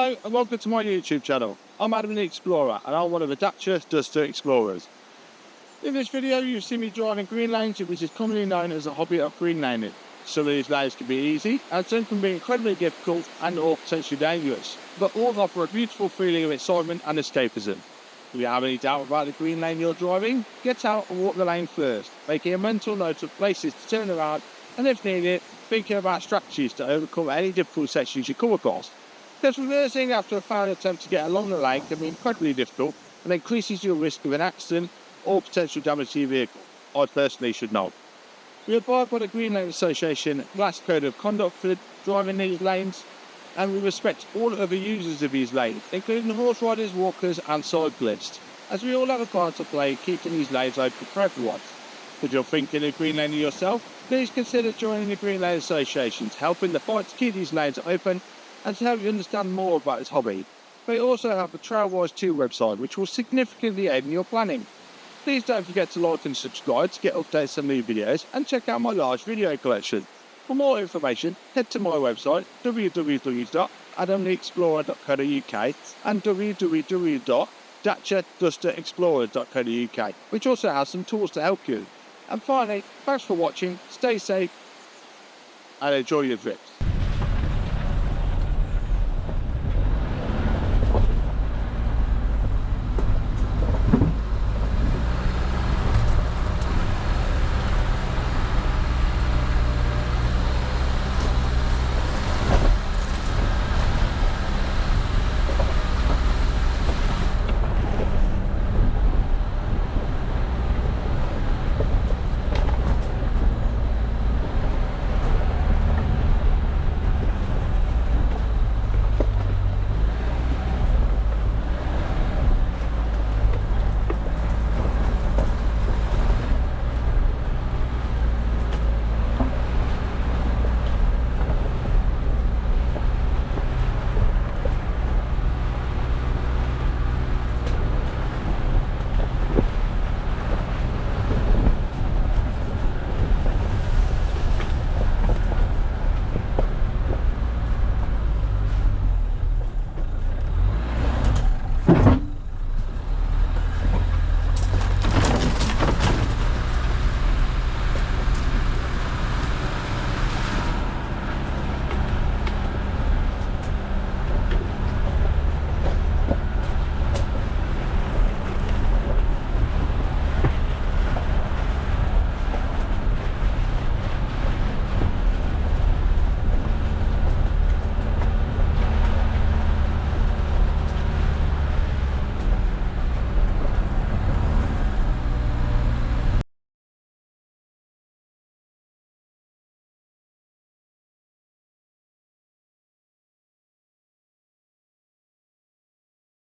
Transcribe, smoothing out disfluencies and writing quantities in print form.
Hello and welcome to my YouTube channel. I'm Adam the Explorer and I'm one of the Dacia Duster Explorers. In this video you'll see me driving green lanes, which is commonly known as a hobby of green laning. Some of these lanes can be easy and some can be incredibly difficult and or potentially dangerous, but all offer a beautiful feeling of excitement and escapism. If you have any doubt about the green lane you're driving, get out and walk the lane first, making a mental note of places to turn around and if needed, thinking about strategies to overcome any difficult sections you come across. Because reversing after a failed attempt to get along the lane can be incredibly difficult and increases your risk of an accident or potential damage to your vehicle. I personally should know. We abide by the Green Lane Association Glass Code of Conduct for driving these lanes, and we respect all other users of these lanes, including horse riders, walkers and cyclists, as we all have a part to play keeping these lanes open for everyone. If you're thinking of green laning yourself, please consider joining the Green Lane Association to help in the fight to keep these lanes open and to help you understand more about this hobby. We also have the Trailwise 2 website, which will significantly aid in your planning. Please don't forget to like and subscribe to get updates on new videos and check out my large video collection. For more information, head to my website www.adamtheexplorer.co.uk and www.daciadusterexplorer.co.uk, which also has some tools to help you. And finally, thanks for watching, stay safe and enjoy your trips.